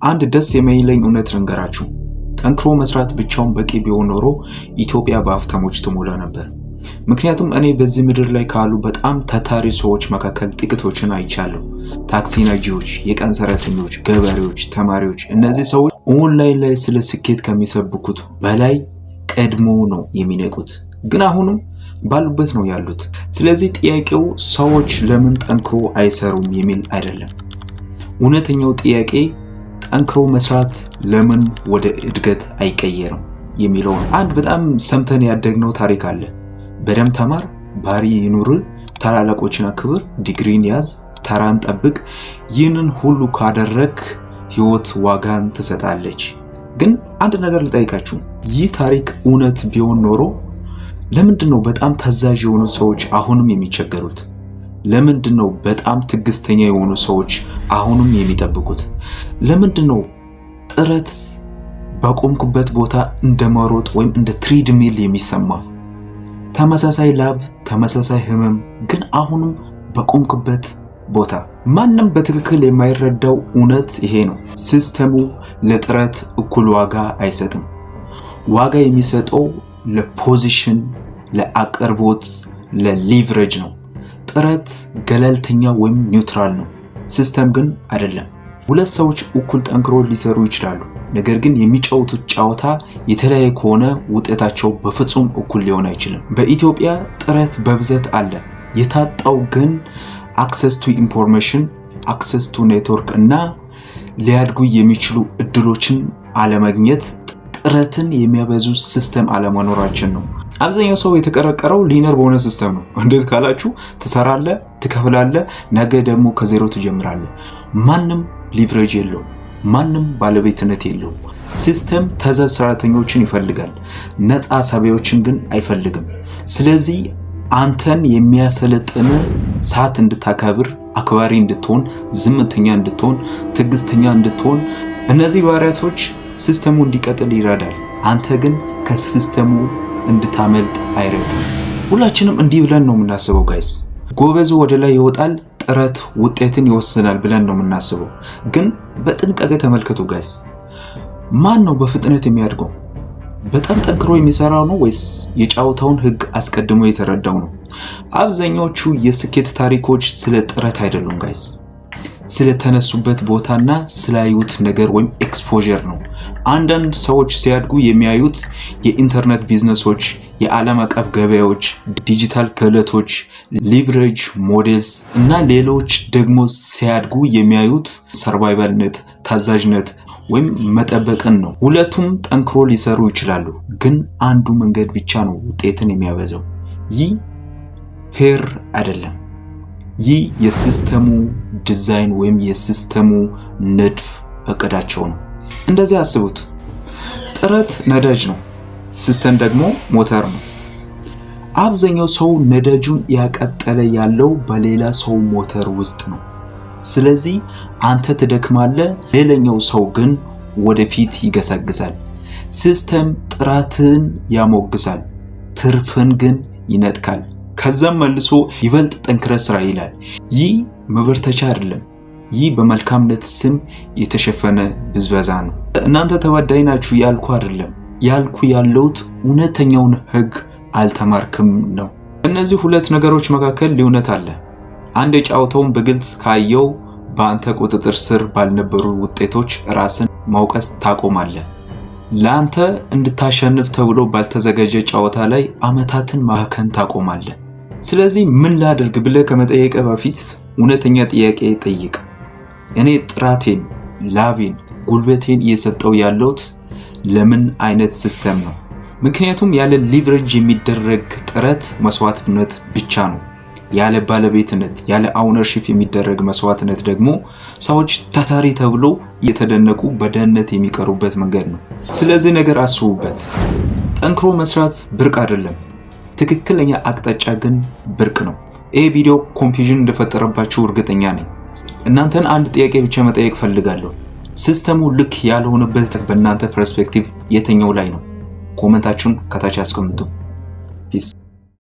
አንድ ደስ የሚለኝ እውነት ልንገራችሁ። ጠንክሮ መስራት ብቻውን በቂ ቢሆን ኖሮ ኢትዮጵያ በሀብታሞች ትሞላ ነበር። ምክንያቱም እኔ በዚህ ምድር ላይ ካሉ በጣም ታታሪ ሰዎች መካከል ጥቂቶችን አይቻለሁ። ታክሲ ነጂዎች፣ የቀን ሰራተኞች፣ ገበሬዎች፣ ተማሪዎች። እነዚህ ሰዎች ኦንላይን ላይ ስለ ስኬት ከሚሰብኩት በላይ ቀድሞ ነው የሚነቁት፣ ግን አሁንም ባሉበት ነው ያሉት። ስለዚህ ጥያቄው ሰዎች ለምን ጠንክሮ አይሰሩም የሚል አይደለም። እውነተኛው ጥያቄ ጠንክሮ መስራት ለምን ወደ እድገት አይቀየርም የሚለው። አንድ በጣም ሰምተን ያደግነው ታሪክ አለ። በደም ተማር፣ ባሪ ይኑር፣ ታላላቆችን አክብር፣ ዲግሪን ያዝ፣ ተራን ጠብቅ። ይህንን ሁሉ ካደረክ ህይወት ዋጋን ትሰጣለች። ግን አንድ ነገር ልጠይቃችሁ፣ ይህ ታሪክ እውነት ቢሆን ኖሮ ለምንድነው በጣም ታዛዥ የሆኑ ሰዎች አሁንም የሚቸገሩት? ለምንድነው በጣም ትዕግስተኛ የሆኑ ሰዎች አሁንም የሚጠብቁት? ለምንድነው ጥረት በቆምኩበት ቦታ እንደመሮጥ ወይም እንደ ትሬድሚል የሚሰማ? ተመሳሳይ ላብ፣ ተመሳሳይ ህመም፣ ግን አሁንም በቆምኩበት ቦታ። ማንም በትክክል የማይረዳው እውነት ይሄ ነው። ሲስተሙ ለጥረት እኩል ዋጋ አይሰጥም። ዋጋ የሚሰጠው ለፖዚሽን፣ ለአቅርቦት፣ ለሊቨሬጅ ነው። ጥረት ገለልተኛ ወይም ኒውትራል ነው። ሲስተም ግን አይደለም። ሁለት ሰዎች እኩል ጠንክሮ ሊሰሩ ይችላሉ፣ ነገር ግን የሚጫወቱት ጨዋታ የተለያየ ከሆነ ውጤታቸው በፍጹም እኩል ሊሆን አይችልም። በኢትዮጵያ ጥረት በብዛት አለ። የታጣው ግን አክሰስ ቱ ኢንፎርሜሽን፣ አክሰስ ቱ ኔትወርክ እና ሊያድጉ የሚችሉ እድሎችን አለማግኘት፣ ጥረትን የሚያበዙ ሲስተም አለመኖራችን ነው። አብዛኛው ሰው የተቀረቀረው ሊነር በሆነ ሲስተም ነው። እንዴት ካላችሁ ትሰራለህ፣ ትከፍላለህ፣ ነገ ደግሞ ከዜሮ ትጀምራለህ። ማንም ሊቨሬጅ የለውም። ማንም ባለቤትነት የለውም። ሲስተም ታዛዥ ሰራተኞችን ይፈልጋል፣ ነፃ ሰቢዎችን ግን አይፈልግም። ስለዚህ አንተን የሚያሰለጥን ሰዓት እንድታከብር፣ አክባሪ እንድትሆን፣ ዝምተኛ እንድትሆን፣ ትዕግስተኛ እንድትሆን፣ እነዚህ ባህሪያቶች ሲስተሙ እንዲቀጥል ይረዳል። አንተ ግን ከሲስተሙ እንድታመልጥ አይረዳም። ሁላችንም እንዲህ ብለን ነው የምናስበው ጋይስ። ጎበዙ ወደ ላይ ይወጣል፣ ጥረት ውጤትን ይወስናል ብለን ነው የምናስበው። ግን በጥንቃቄ ተመልከቱ ጋይስ። ማን ነው በፍጥነት የሚያድገው? በጣም ጠንክሮ የሚሰራው ነው ወይስ የጨዋታውን ህግ አስቀድሞ የተረዳው ነው? አብዛኞቹ የስኬት ታሪኮች ስለ ጥረት አይደሉም ጋይስ፣ ስለተነሱበት ቦታና ስላዩት ነገር ወይም ኤክስፖዠር ነው። አንዳንድ ሰዎች ሲያድጉ የሚያዩት የኢንተርኔት ቢዝነሶች፣ የዓለም አቀፍ ገበያዎች፣ ዲጂታል ክህሎቶች፣ ሊቨሬጅ ሞዴልስ እና ሌሎች ደግሞ ሲያድጉ የሚያዩት ሰርቫይቫልነት፣ ታዛዥነት ወይም መጠበቅን ነው። ሁለቱም ጠንክሮ ሊሰሩ ይችላሉ፣ ግን አንዱ መንገድ ብቻ ነው ውጤትን የሚያበዛው። ይህ ፌር አይደለም። ይህ የሲስተሙ ዲዛይን ወይም የሲስተሙ ንድፍ እቅዳቸው ነው። እንደዚህ አስቡት። ጥረት ነዳጅ ነው፣ ሲስተም ደግሞ ሞተር ነው። አብዛኛው ሰው ነዳጁን ያቀጠለ ያለው በሌላ ሰው ሞተር ውስጥ ነው። ስለዚህ አንተ ትደክማለህ፣ ሌላኛው ሰው ግን ወደፊት ይገሰግሳል። ሲስተም ጥራትን ያሞግሳል፣ ትርፍን ግን ይነጥቃል። ከዛም መልሶ ይበልጥ ጠንክረህ ስራ ይላል። ይህ መበርተቻ አይደለም። ይህ በመልካምነት ስም የተሸፈነ ብዝበዛ ነው። እናንተ ተበዳይ ናችሁ ያልኩ አይደለም። ያልኩ ያለውት እውነተኛውን ህግ አልተማርክም ነው። እነዚህ ሁለት ነገሮች መካከል ልዩነት አለ። አንድ የጫወታውን በግልጽ ካየው በአንተ ቁጥጥር ስር ባልነበሩ ውጤቶች ራስን ማውቀስ ታቆማለህ። ለአንተ እንድታሸንፍ ተብሎ ባልተዘጋጀ ጨዋታ ላይ አመታትን ማከን ታቆማለህ። ስለዚህ ምን ላድርግ ብለህ ከመጠየቅ በፊት እውነተኛ ጥያቄ ጠይቅ። እኔ ጥራቴን፣ ላቤን፣ ጉልበቴን እየሰጠው ያለውት ለምን አይነት ሲስተም ነው? ምክንያቱም ያለ ሊቨሬጅ የሚደረግ ጥረት መስዋዕትነት ብቻ ነው። ያለ ባለቤትነት፣ ያለ አውነርሺፕ የሚደረግ መስዋዕትነት ደግሞ ሰዎች ታታሪ ተብሎ እየተደነቁ በደህንነት የሚቀሩበት መንገድ ነው። ስለዚህ ነገር አስቡበት። ጠንክሮ መስራት ብርቅ አይደለም። ትክክለኛ አቅጣጫ ግን ብርቅ ነው። ይሄ ቪዲዮ ኮንፊውዥን እንደፈጠረባችሁ እርግጠኛ ነኝ። እናንተን አንድ ጥያቄ ብቻ መጠየቅ ፈልጋለሁ። ሲስተሙ ልክ ያልሆነበት በእናንተ ፐርስፔክቲቭ የትኛው ላይ ነው? ኮሜንታችሁን ከታች አስቀምጡ።